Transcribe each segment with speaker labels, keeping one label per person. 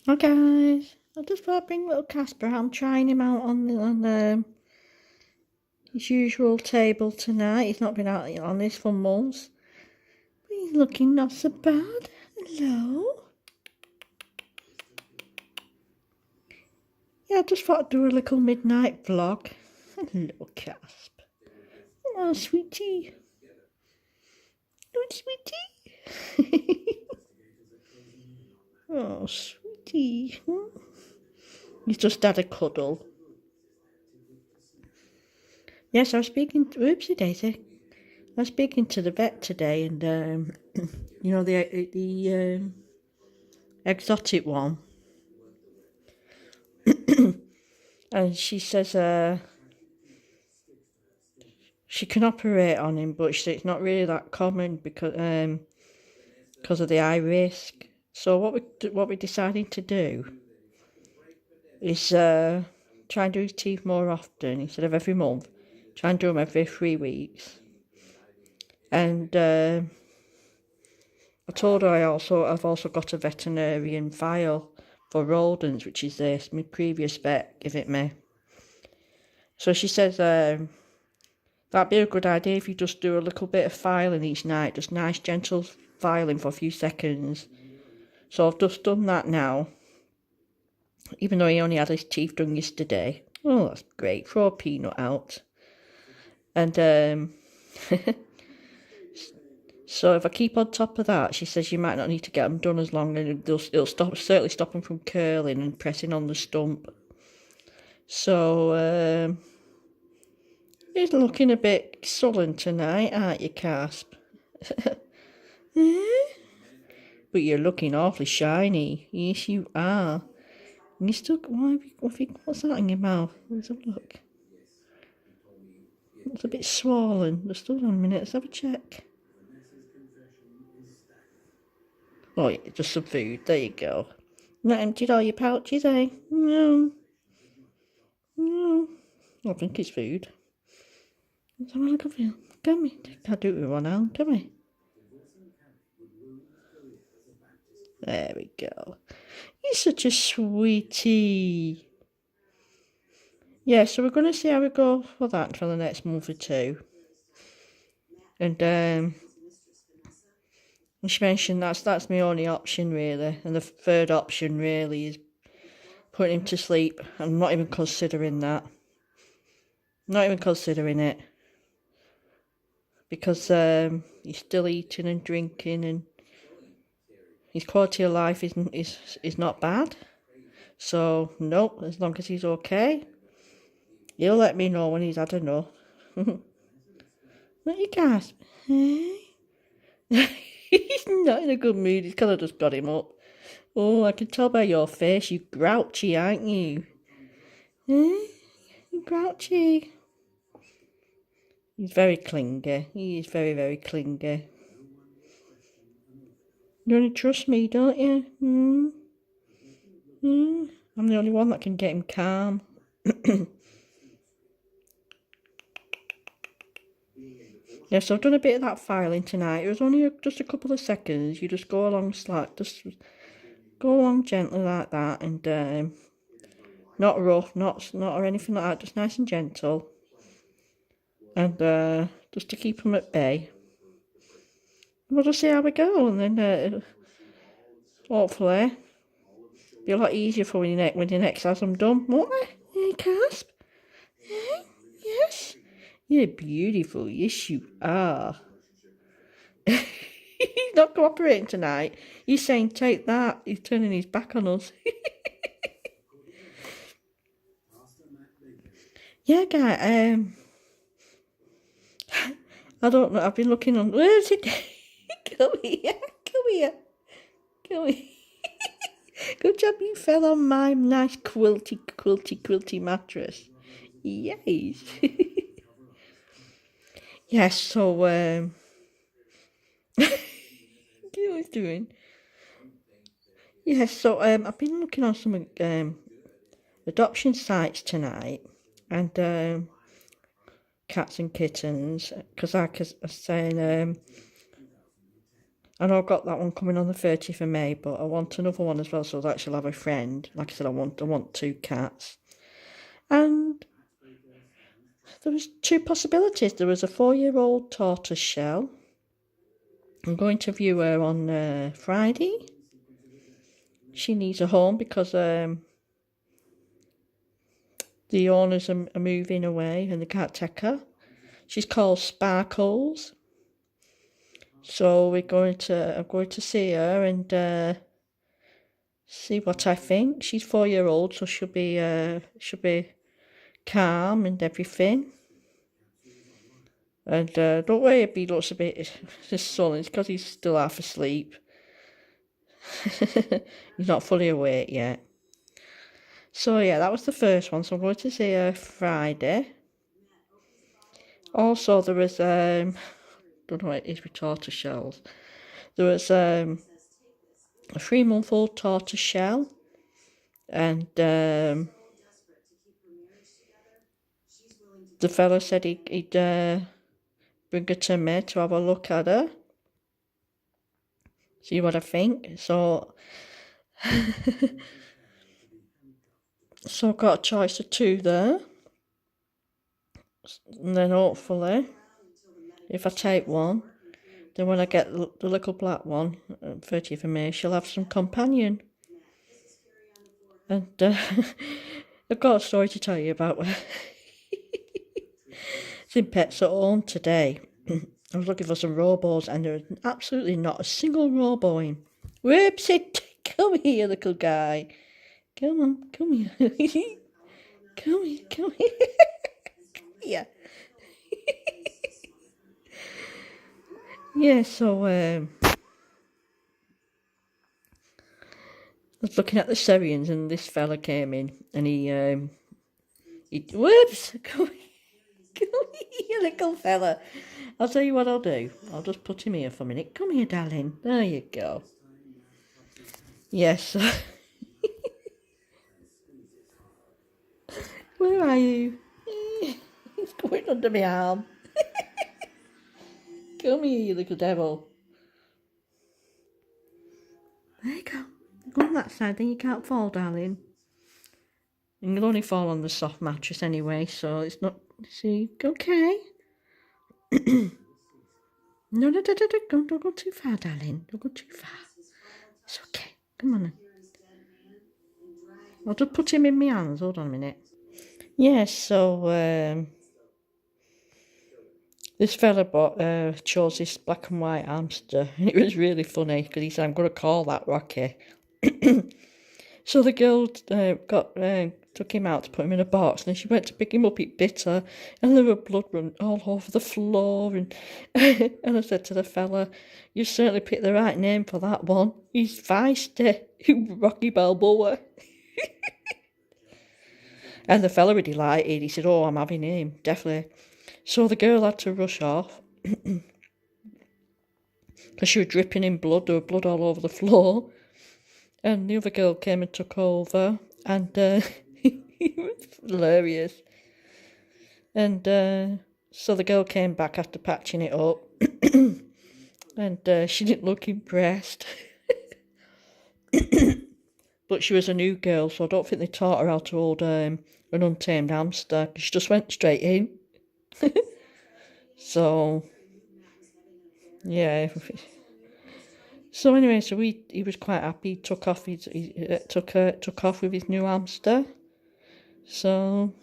Speaker 1: Hi guys, I just thought I'd bring little Casper out. I'm trying him out on his usual table tonight. He's not been out on this for months, but he's looking not so bad. Hello. Yeah, I just thought I'd do a little midnight vlog. Hello, Casper. Hello, sweetie. Oh, sweetie. Oh, sweetie. He's just had a cuddle. Yes, I was speaking. Oopsie daisy. I was speaking to the vet today, and you know the exotic one, and she says she can operate on him, but she said it's not really that common because of the high risk. So what we decided to do is try and do his teeth more often instead of every month. Try and do them every 3 weeks, and I told her I've also got a veterinarian file for rodents, which is this. My previous vet give it me. So she says that'd be a good idea if you just do a little bit of filing each night, just nice gentle filing for a few seconds. So I've just done that now, even though he only had his teeth done yesterday. Oh, that's great. Throw a peanut out. And so if I keep on top of that, she says you might not need to get them done as long, and it'll certainly stop them from curling and pressing on the stump. So he's looking a bit sullen tonight, aren't you, Casp? But you're looking awfully shiny. Yes, you are. And you still. What's that in your mouth? Let's have a look. It's a bit swollen. Just hold on a minute. Let's have a check. Oh, yeah, just some food. There you go. Not emptied all your pouches, eh? No. No. I think it's food. Let's have a look at you. Come here. Can't do it with one hand, can we? There we go. You're such a sweetie. Yeah, so we're going to see how we go for that for the next month or two. And she mentioned that's my only option really, and the third option really is putting him to sleep. I'm not even considering that. Not even considering it. Because he's still eating and drinking, and his quality of life is not bad. So no, as long as he's okay, he'll let me know when he's had enough. Let you gasp. Hey? He's not in a good mood. He's kind of just got him up. Oh, I can tell by your face. You're grouchy, aren't you? Eh? You're grouchy. He's very clingy. He is very, very clingy. You only trust me, don't you? I'm the only one that can get him calm. Yeah, so I've done a bit of that filing tonight. It was only just a couple of seconds. You just go along just go along gently like that, and not rough, not or anything like that. Just nice and gentle, and just to keep them at bay. We'll just see how we go, and then hopefully be a lot easier for when your next has them done, won't it? Hey, Casp. Hey, yes. You're beautiful. Yes, you are. He's not cooperating tonight. He's saying, take that. He's turning his back on us. Yeah, guy, I don't know. I've been looking on. Where's it? Come here. Come here. Come here. Good job you fell on my nice quilty mattress. Yes. Yes, so, what was doing? Yes, so, I've been looking on some, adoption sites tonight, and, cats and kittens, because I was saying, I know I've got that one coming on the 30th of May, but I want another one as well, so that she'll have a friend. Like I said, I want two cats. And there was two possibilities. There was a 4-year-old tortoise shell. I'm going to view her on Friday. She needs a home because the owners are moving away and they can't take her. She's called Sparkles. So I'm going to see her and see what I think. She's 4-year-old, so she'll be calm and everything. And don't worry if he looks a bit sullen, it's because he's still half asleep. He's not fully awake yet. So yeah, that was the first one. So I'm going to see her Friday. Also, there was don't know what it is with tortoise shells. There was a 3-month-old tortoise shell, and the fella said he'd bring her to me to have a look at her, see what I think. So I've got a choice of 2 there. And then hopefully, if I take one, then when I get the little black one, 30th of May, she'll have some companion. And I've got a story to tell you about her. It's in Pets at Home today. I was looking for some robos and there's absolutely not a single robo in. Whoopsie, come here, little guy. Come on, come here. Come here, come here. Yeah. Yeah, so I was looking at the Syrians and this fella came in and he whoops, come here, little fella. I'll tell you what I'll do. I'll just put him here for a minute. Come here, darling. There you go. Yes. Where are you? He's going under my arm. Come here, you little devil. There you go. Go on that side, then you can't fall, darling. And you'll only fall on the soft mattress anyway, so it's not... See, okay. No, don't go too far, darling. Don't go too far. It's okay. Come on then. I'll just put him in my hands. Hold on a minute. Yes, so this fella chose this black and white hamster, and it was really funny because he said, "I'm going to call that Rocky." So the girl took him out to put him in a box, and then she went to pick him up, it bit her, and there was blood run all over the floor. And and I said to the fella, "You certainly picked the right name for that one. He's feisty, Rocky Balboa." And the fella was delighted. He said, "Oh, I'm having him, definitely." So the girl had to rush off because she was dripping in blood. There was blood all over the floor. And the other girl came and took over, and it was hilarious. And so the girl came back after patching it up, and she didn't look impressed. But she was a new girl, so I don't think they taught her how to hold an untamed hamster. She just went straight in. So, yeah. So anyway, so he was quite happy. He took off took off with his new hamster. So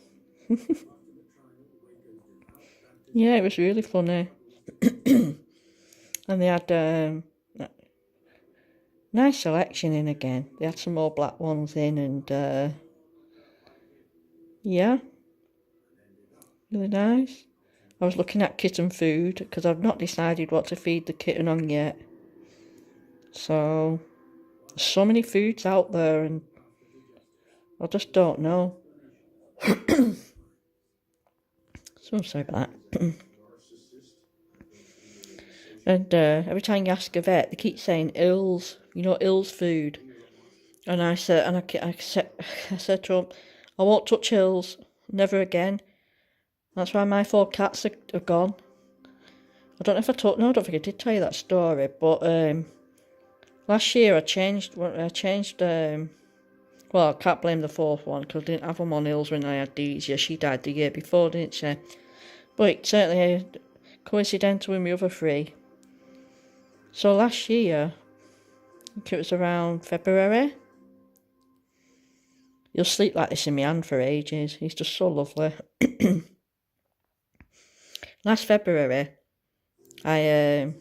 Speaker 1: yeah, it was really funny. And they had nice selection in again. They had some more black ones in, and yeah, really nice. I was looking at kitten food because I've not decided what to feed the kitten on yet. So there's so many foods out there, and I just don't know. So sorry about that. And every time you ask a vet, they keep saying ills. You know, ills food. And I said, I said to him, "I won't touch ills, never again. That's why my 4 cats are gone. don't know if I told, no, I don't think I did tell you that story, but last year I changed, well, I can't blame the fourth one because I didn't have them on hills when I had these. Yeah, she died the year before, didn't she? But it's certainly coincidental with my other three. So last year, I think it was around February. He'll sleep like this in my hand for ages. He's just so lovely. Last February, I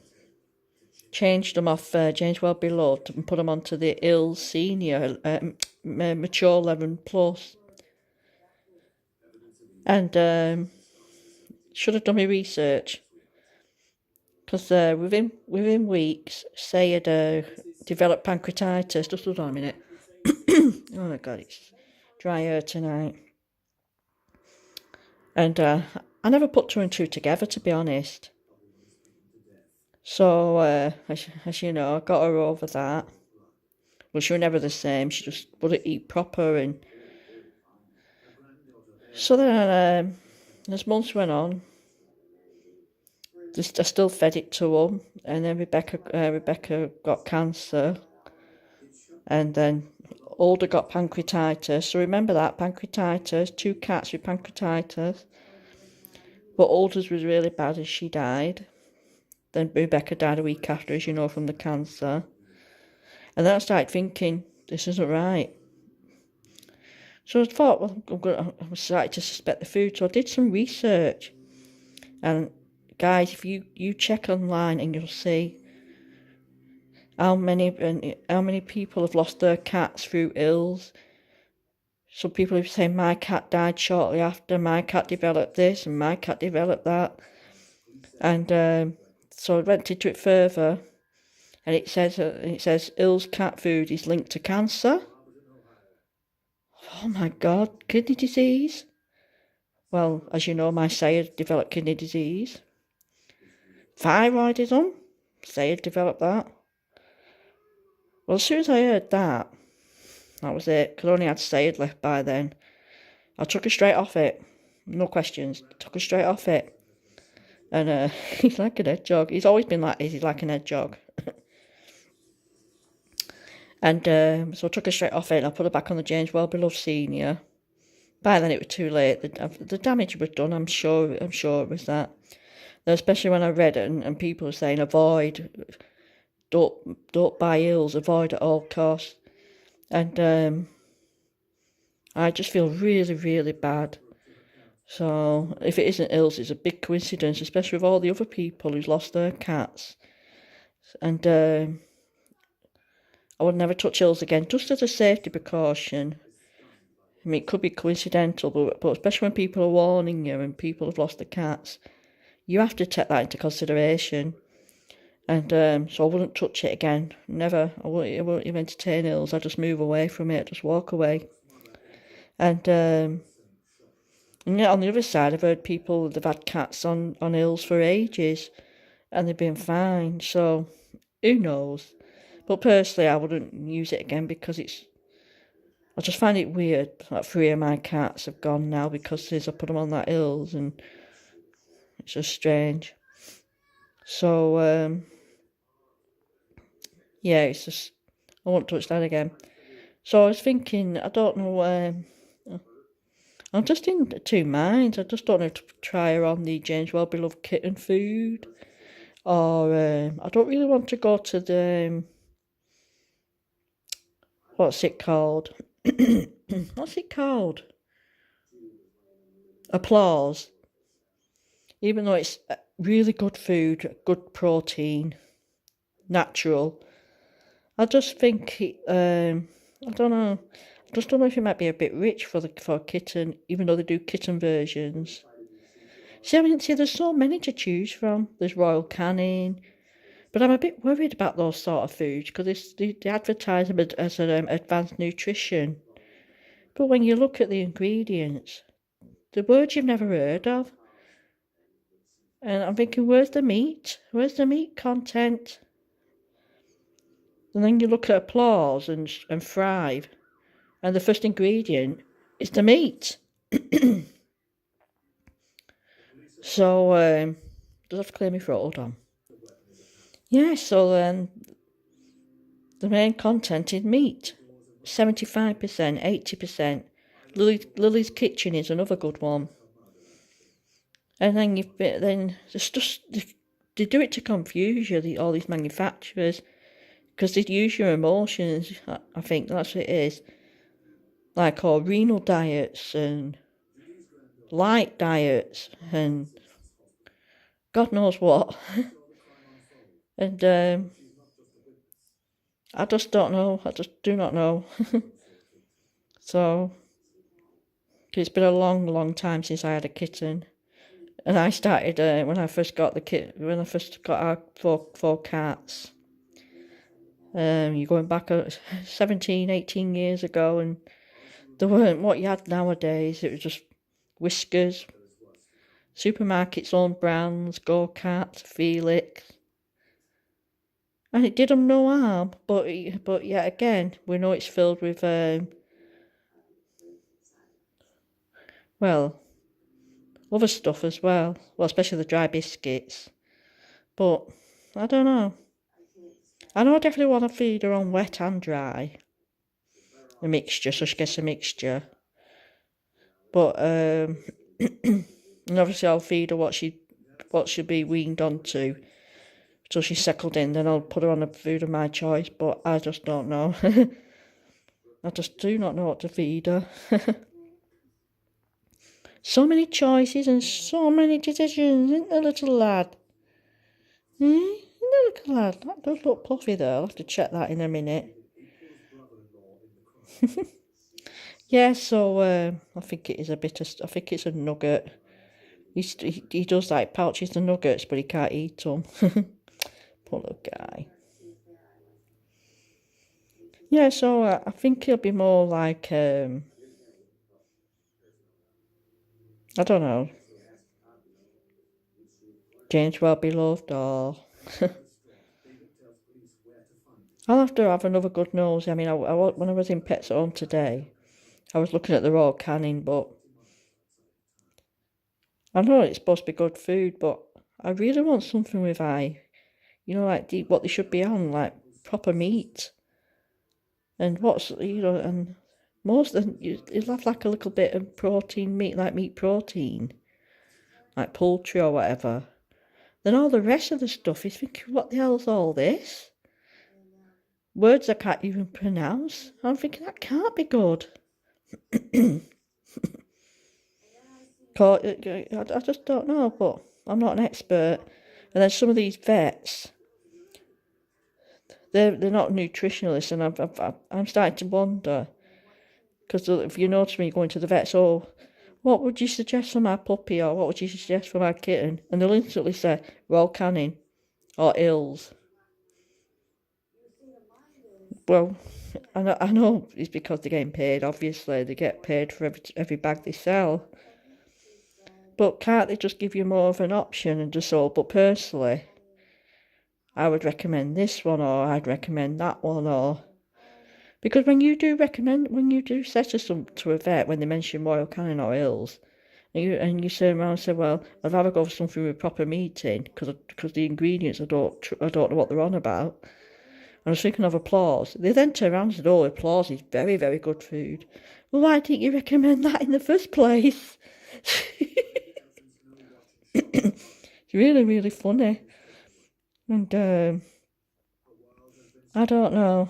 Speaker 1: changed them off James Well Beloved and put them onto the Ill Senior Mature 11 Plus. And should have done my research because within weeks, Say had developed pancreatitis. Just hold on a minute. Oh my God, it's dry air tonight. And I never put two and two together, to be honest. So, as you know, I got her over that. Well, she was never the same. She just wouldn't eat proper. And so then, as months went on, I still fed it to them. And then Rebecca got cancer. And then Older got pancreatitis. So remember that, pancreatitis, 2 cats with pancreatitis. But Older's was really bad as she died. Then Rebecca died a week after, as you know, from the cancer. And then I started thinking, this isn't right. So I thought, well, I started to suspect the food. So I did some research. And guys, if you check online and you'll see how many people have lost their cats through ills. Some people have said my cat died shortly after, my cat developed this and my cat developed that. And so I went into it further, and it says Ill's cat food is linked to cancer. Oh my God, kidney disease. Well, as you know, my Sayed developed kidney disease. Thyroidism, Sayed developed that. Well, as soon as I heard that was it, because I only had Sayed left by then. I took her straight off it. No questions. Took her straight off it. And he's like an hedgehog. He's always been like this. He's like an hedgehog. And so I took her straight off it and I put her back on the James Well Beloved Senior. By then it was too late. The damage was done, I'm sure it was that. Especially when I read it and people were saying avoid, don't buy ills, avoid at all costs. And I just feel really, really bad. So if it isn't ills, it's a big coincidence, especially with all the other people who's lost their cats. And I would never touch ills again, just as a safety precaution. I mean, it could be coincidental, but especially when people are warning you and people have lost their cats, you have to take that into consideration. And so I wouldn't touch it again. Never. I won't even entertain ills. I just move away from it. Just walk away. And yeah, on the other side, I've heard people they've had cats on ills for ages, and they've been fine. So who knows? But personally, I wouldn't use it again because I just find it weird that 3 of my cats have gone now because I put them on that ills, and it's just strange. So yeah, it's just I won't touch that again. So I was thinking, I don't know. I'm just in 2 minds. I just don't know to try her on the James Well Beloved kitten food, or I don't really want to go to the what's it called? What's it called? Applause. Even though it's really good food, good protein, natural, I just think I don't know. I just don't know if it might be a bit rich for a kitten, even though they do kitten versions. See, there's so many to choose from. There's Royal Canin, but I'm a bit worried about those sort of foods because they advertise them as advanced nutrition. But when you look at the ingredients, the words you've never heard of, and I'm thinking, where's the meat? Where's the meat content? And then you look at Applause and Thrive, and the first ingredient is the meat. So Does have to clear my throat, hold on. Yeah, so the main content is meat. 75%, 80%. Lily's Kitchen is another good one. And then it's just they do it to confuse you, all these manufacturers, because they use your emotions. I think that's what it is. Like all renal diets and light diets and God knows what. And I just don't know. I just do not know. So it's been a long, long time since I had a kitten. And I started when I first got our four cats. You're going back 17, 18 years ago, and there weren't what you had nowadays. It was just Whiskers, supermarkets' own brands, Go Cat, Felix. And it did them no harm, but yet again, we know it's filled with, well, other stuff as well. Well, especially the dry biscuits. But, I don't know. I know I definitely want to feed her on wet and dry. A mixture, so she gets a mixture. But, and obviously I'll feed her what she'll be weaned onto. So she's settled in, then I'll put her on a food of my choice, but I just don't know. I just do not know what to feed her. So many choices and so many decisions, isn't there, little lad? Isn't there, little lad? That does look puffy though, I'll have to check that in a minute. Yeah, so I think it is I think it's a nugget. He does like pouches the nuggets, but he can't eat them. Poor little guy. Yeah, so I think he'll be more like, I don't know, James Well-Beloved, or I'll have to have another good nose. I mean, when I was in Pets at Home today, I was looking at the raw canning, but I know it's supposed to be good food, but I really want something with like what they should be on, like proper meat. And and most of them, you'll have like a little bit of protein meat, like meat protein, like poultry or whatever. Then all the rest of the stuff is thinking, what the hell's all this? Words I can't even pronounce. I'm thinking, that can't be good. I just don't know, but I'm not an expert. And then some of these vets, they're not nutritionalists, and I'm starting to wonder, because if you notice when you're going to the vets, what would you suggest for my puppy, or what would you suggest for my kitten? And they'll instantly say raw canning or ills. Well, I know it's because they're getting paid. Obviously, they get paid for every bag they sell. But can't they just give you more of an option and just but personally, I would recommend this one, or I'd recommend that one, or because when you do set us to a vet when they mention royal canin or ills, and you turn around and say, well, I'd rather go for something with proper meat in, because the ingredients I don't know what they're on about. And I was thinking of applause. They then turn around and said, oh, applause is very, very good food. Well, why didn't you recommend that in the first place? It's really, really funny. And I don't know.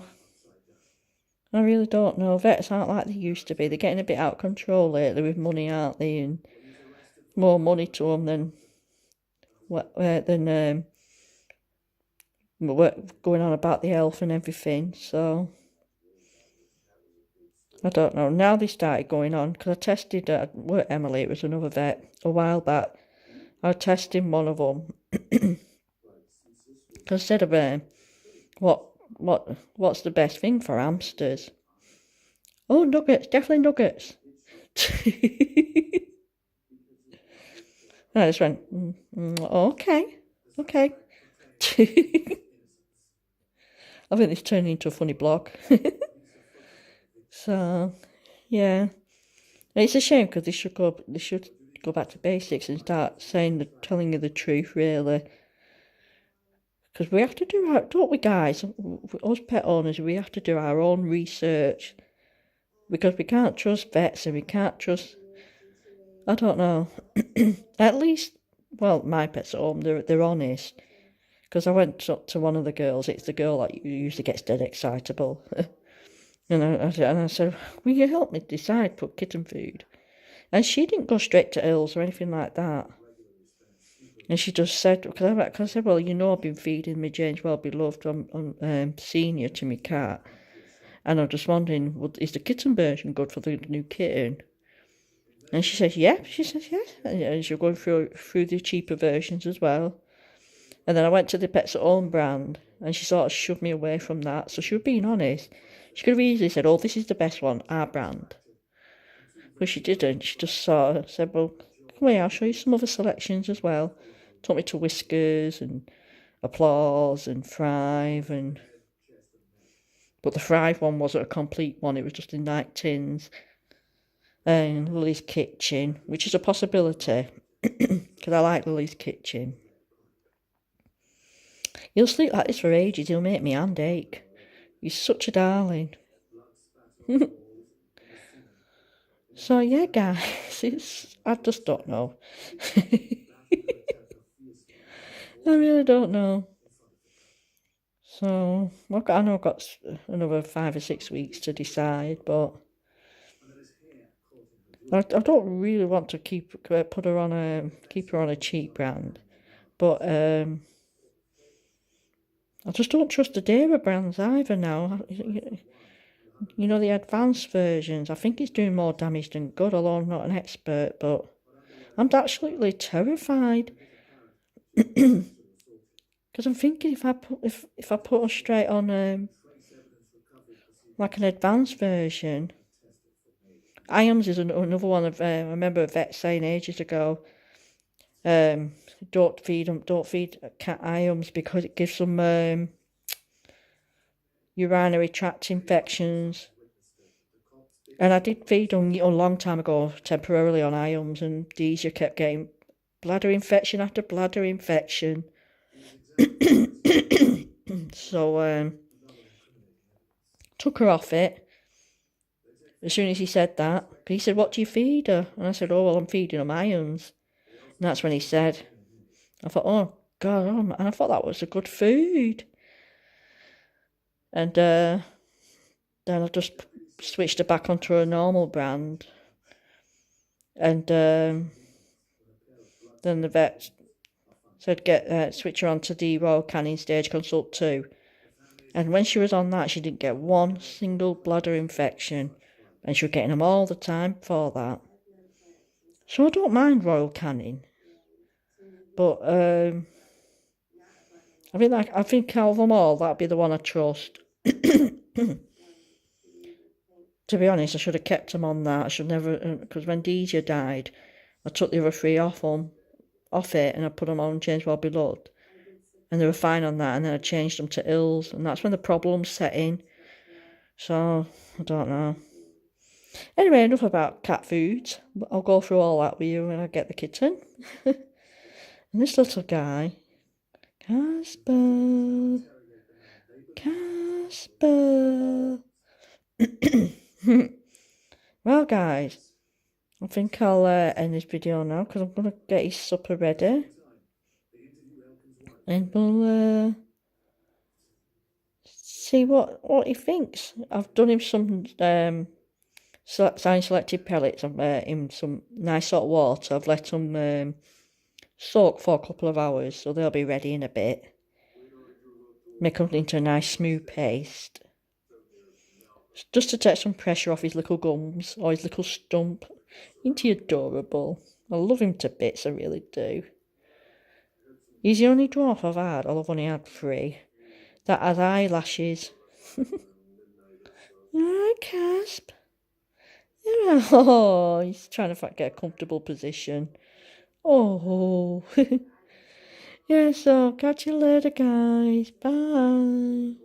Speaker 1: I really don't know. Vets aren't like they used to be. They're getting a bit out of control lately with money, aren't they? And more money to them than going on about the health and everything. So I don't know. Now they started going on, because I tested Emily, it was another vet, a while back. I was testing one of them. Because I said about what's the best thing for hamsters? Oh, nuggets, definitely nuggets. And I just went, okay. I think this turned into a funny blog. So, yeah. And it's a shame, because they should go back to basics and start telling you the truth, really. Because we have to do our, don't we, guys? Us pet owners, we have to do our own research. Because we can't trust vets and we can't trust, I don't know. At least, well, my pet's at home, they're honest. Because I went up to one of the girls, it's the girl that usually gets dead excitable. and I said, will you help me decide, put kitten food? And she didn't go straight to ills or anything like that. And she just said, because I said, well, I've been feeding my James Well Beloved on senior to my cat. And I'm just wondering, is the kitten version good for the new kitten? And she says, yeah. She says, yes. And she's going through the cheaper versions as well. And then I went to the Pets at Home brand, and she sort of shoved me away from that. So she was being honest. She could have easily said, oh, this is the best one, our brand. But she didn't. She just sort of said, well, come here, I'll show you some other selections as well. Took me to Whiskers and Applause and Thrive. But the Thrive one wasn't a complete one. It was just in night tins. And Lily's Kitchen, which is a possibility. Because I like Lily's Kitchen. He'll sleep like this for ages. He'll make me hand ache. He's such a darling. So, yeah, guys, I just don't know. I really don't know. So, I know I've got another 5 or 6 weeks to decide, but I don't really want to keep her on a cheap brand, but I just don't trust the dearer brands either now. The advanced versions, I think it's doing more damage than good, although I'm not an expert, but I'm absolutely terrified. Because I'm thinking if I put her straight on like an advanced version. IAMS is another one of I remember a vet saying ages ago, don't feed cat IAMS because it gives them urinary tract infections. And I did feed them a long time ago temporarily on IAMS, and Deezer kept getting bladder infection after bladder infection. So took her off it as soon as he said that. He said, what do you feed her? And I said, oh, well, I'm feeding her IAMS. And that's when he said, I thought, oh, God, and I thought that was a good food. And then I just switched her back onto a normal brand. And then the vet said, switch her on to the Royal Canin Stage Consult 2. And when she was on that, she didn't get one single bladder infection. And she was getting them all the time for that. So I don't mind Royal Canin. But I think out of them all, that'd be the one I trust. To be honest, I should have kept them on that. I should never, because when Deezer died, I took the other 3 off it, and I put them on James Well Beloved. And they were fine on that, and then I changed them to Ills, and that's when the problems set in. So, I don't know. Anyway, enough about cat foods. I'll go through all that with you when I get the kitten. And this little guy, Casper. Well, guys, I think I'll end this video now because I'm going to get his supper ready. And we'll see what he thinks. I've done him some selected pellets in some nice hot water. I've let them soak for a couple of hours, so they'll be ready in a bit. Make them into a nice smooth paste. Just to take some pressure off his little gums or his little stump. Isn't he adorable? I love him to bits, I really do. He's the only dwarf I've had, although I've only had 3, that has eyelashes. Alright, Casp. Oh, he's trying to get a comfortable position. Oh. Yeah, so catch you later, guys. Bye.